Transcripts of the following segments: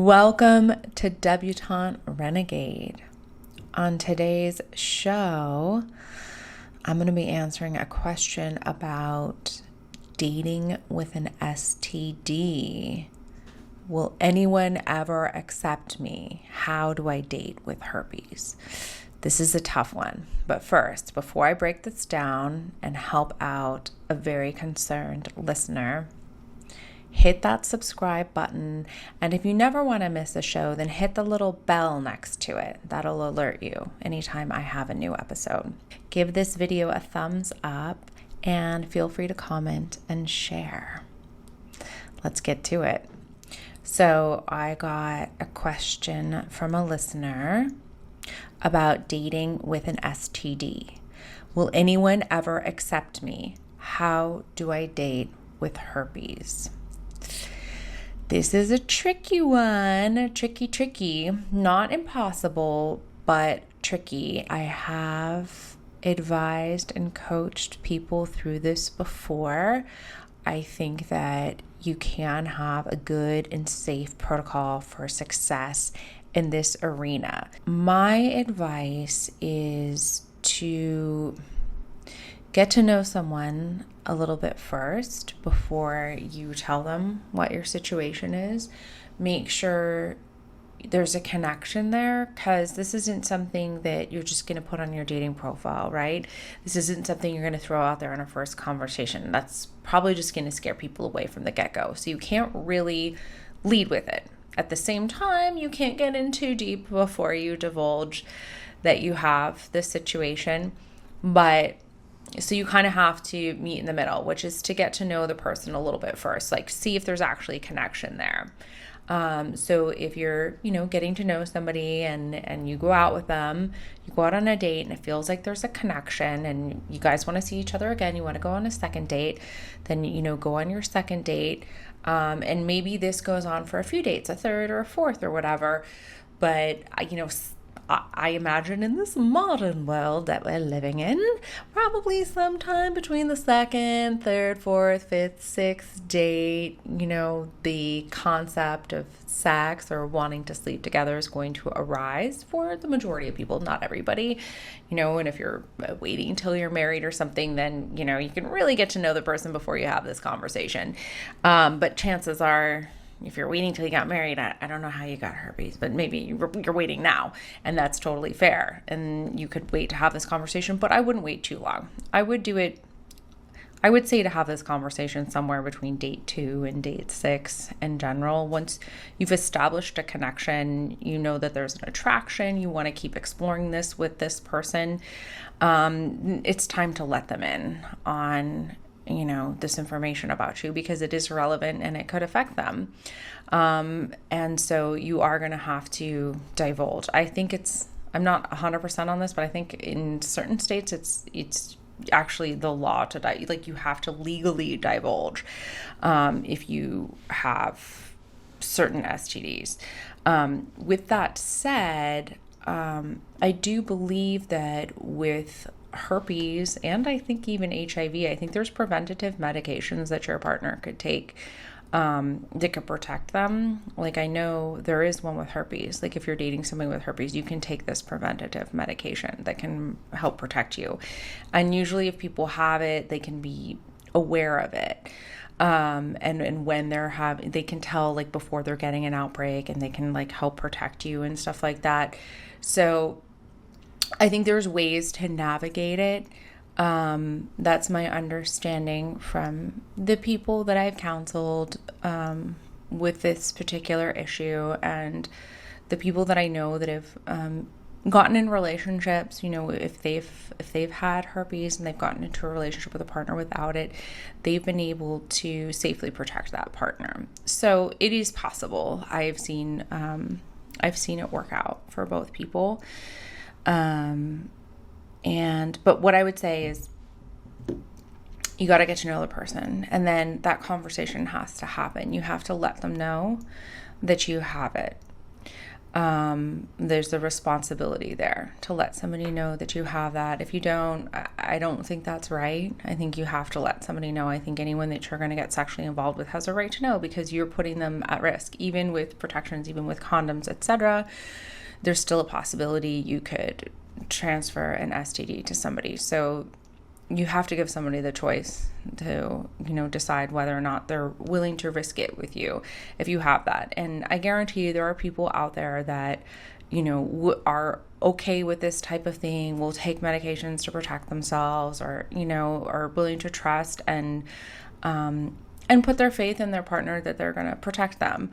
Welcome to Debutante Renegade. On today's show, I'm going to be answering a question about dating with an STD. Will anyone ever accept me? How do I date with herpes? This is a tough one. But first, before I break this down and help out a very concerned listener, hit that subscribe button, and if you never want to miss a show, then hit the little bell next to it. That'll alert you anytime I have a new episode. Give this video a thumbs up and feel free to comment and share. Let's get to it. So I got a question from a listener about dating with an STD. Will anyone ever accept me? How do I date with herpes? This is a tricky one. Tricky. Not impossible, but tricky. I have advised and coached people through this before. I think that you can have a good and safe protocol for success in this arena. My advice is to get to know someone a little bit first before you tell them what your situation is. Make sure there's a connection there, because this isn't something that you're just going to put on your dating profile, right? This isn't something you're going to throw out there in a first conversation. That's probably just going to scare people away from the get-go. So you can't really lead with it. At the same time, you can't get in too deep before you divulge that you have this situation. But so you kind of have to meet in the middle, which is to get to know the person a little bit first, like see if there's actually a connection there. So if you're, getting to know somebody and you go out with them, you go out on a date and it feels like there's a connection and you guys want to see each other again, you want to go on a second date, then, go on your second date. And maybe this goes on for a few dates, a third or a fourth or whatever. But, I imagine in this modern world that we're living in, probably sometime between the second, third, fourth, fifth, sixth date, the concept of sex or wanting to sleep together is going to arise for the majority of people, not everybody, and if you're waiting until you're married or something, then, you can really get to know the person before you have this conversation. But chances are, if you're waiting till you got married, I don't know how you got herpes, but maybe you're waiting now, and that's totally fair. And you could wait to have this conversation, but I wouldn't wait too long. I would say to have this conversation somewhere between date 2 and date 6 in general. Once you've established a connection, you know that there's an attraction, you want to keep exploring this with this person, it's time to let them in on this information about you, because it is relevant and it could affect them. And so you are going to have to divulge. I think I'm not 100% on this, but I think in certain states, it's actually the law to you have to legally divulge, if you have certain STDs. With that said, I do believe that with herpes, and I think even HIV, I think there's preventative medications that your partner could take that could protect them. Like, I know there is one with herpes. Like, if you're dating someone with herpes, you can take this preventative medication that can help protect you. And usually if people have it, they can be aware of it. And when they can tell, like, before they're getting an outbreak, and they can, like, help protect you and stuff like that. So I think there's ways to navigate it. That's my understanding from the people that I've counseled with this particular issue, and the people that I know that have gotten in relationships. If they've had herpes and they've gotten into a relationship with a partner without it, they've been able to safely protect that partner. So it is possible. I've seen it work out for both people. But what I would say is you got to get to know the person, and then that conversation has to happen. You have to let them know that you have it. there's the responsibility there to let somebody know that you have that. If you don't, I don't think that's right. I think you have to let somebody know. I think anyone that you're going to get sexually involved with has a right to know, because you're putting them at risk, even with protections, even with condoms, etc. There's still a possibility you could transfer an STD to somebody. So you have to give somebody the choice to, decide whether or not they're willing to risk it with you if you have that. And I guarantee you there are people out there that, are okay with this type of thing, will take medications to protect themselves, or, are willing to trust and put their faith in their partner that they're going to protect them.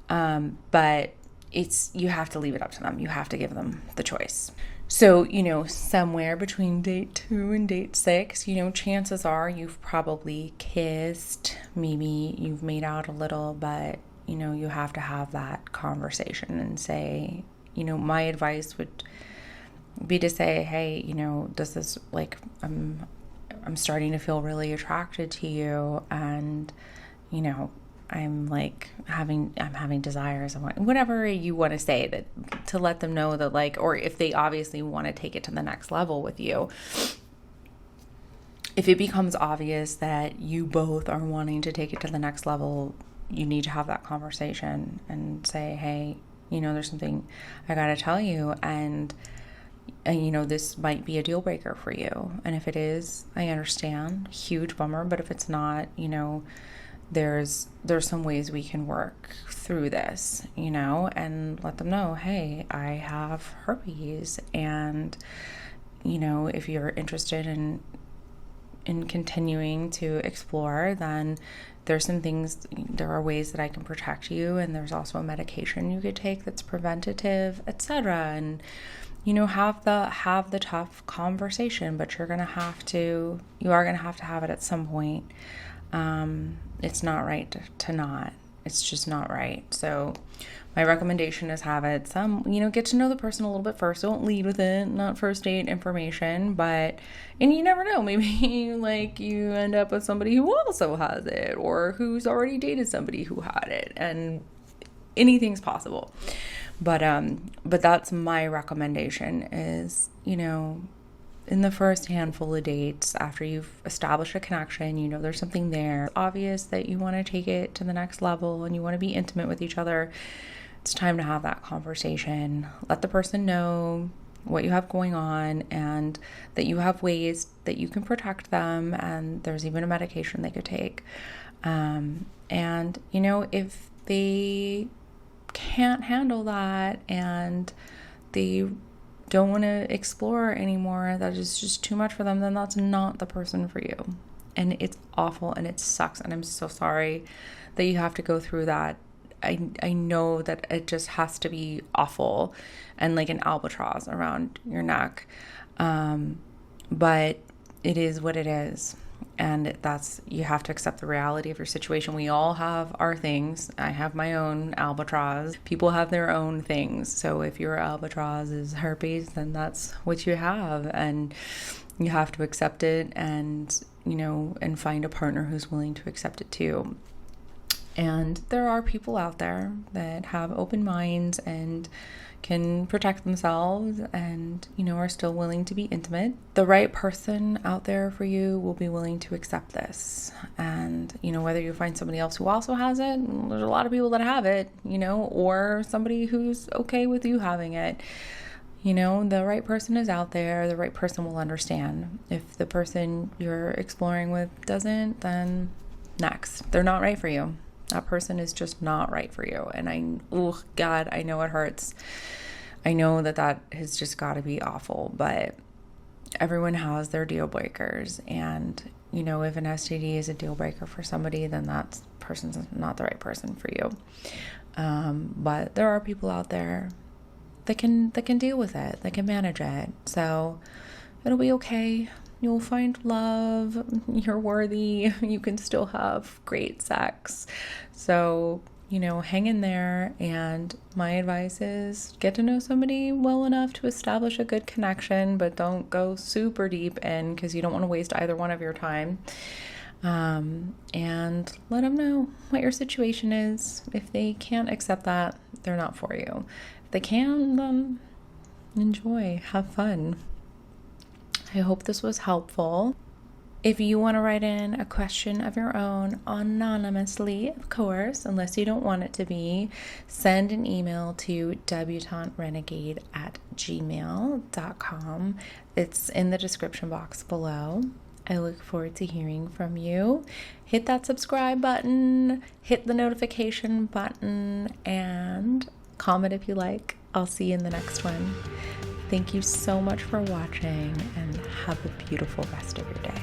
But you have to leave it up to them. You have to give them the choice. So, somewhere between date 2 and date 6, chances are you've probably kissed, maybe you've made out a little, but, you have to have that conversation and say, my advice would be to say, hey, does this, I'm starting to feel really attracted to you, and, I'm having desires, whatever you want to say, that to let them know that, or if they obviously want to take it to the next level with you, if it becomes obvious that you both are wanting to take it to the next level, you need to have that conversation and say, hey, there's something I got to tell you, and this might be a deal breaker for you. And if it is, I understand, huge bummer. But if it's not, there's some ways we can work through this, and let them know, hey, I have herpes, and, if you're interested in continuing to explore, then there are ways that I can protect you, and there's also a medication you could take that's preventative, etc. And, have the tough conversation, but you are going to have to have it at some point. It's not right to not. It's just not right. So my recommendation is have it get to know the person a little bit first. Don't lead with it, not first date information, and you never know, maybe you end up with somebody who also has it, or who's already dated somebody who had it, and anything's possible. But that's my recommendation is, in the first handful of dates, after you've established a connection, there's something there. It's obvious that you want to take it to the next level and you want to be intimate with each other. It's time to have that conversation. Let the person know what you have going on, and that you have ways that you can protect them, and there's even a medication they could take. And, if they can't handle that and they don't want to explore anymore, that is just too much for them, then that's not the person for you. And it's awful and it sucks, and I'm so sorry that you have to go through that. I know that it just has to be awful and like an albatross around your neck, but it is what it is. And you have to accept the reality of your situation. We all have our things. I have my own albatross. People have their own things. So if your albatross is herpes, then that's what you have. And you have to accept it, and, and find a partner who's willing to accept it too. And there are people out there that have open minds and can protect themselves and, are still willing to be intimate. The right person out there for you will be willing to accept this. And, whether you find somebody else who also has it, there's a lot of people that have it, or somebody who's okay with you having it. The right person is out there. The right person will understand. If the person you're exploring with doesn't, then next. They're not right for you. That person is just not right for you. And God, I know it hurts. I know that has just got to be awful, but everyone has their deal breakers. And, if an STD is a deal breaker for somebody, then that person's not the right person for you. But there are people out there that can deal with it. They can manage it. So it'll be okay. You'll find love. You're worthy. You can still have great sex. So, hang in there. And my advice is get to know somebody well enough to establish a good connection, but don't go super deep in, because you don't want to waste either one of your time. And let them know what your situation is. If they can't accept that, they're not for you. If they can, then enjoy, have fun. I hope this was helpful. If you want to write in a question of your own, anonymously, of course, unless you don't want it to be, send an email to debutanterenegade@gmail.com. It's in the description box below. I look forward to hearing from you. Hit that subscribe button, hit the notification button, and comment if you like. I'll see you in the next one. Thank you so much for watching, and have a beautiful rest of your day.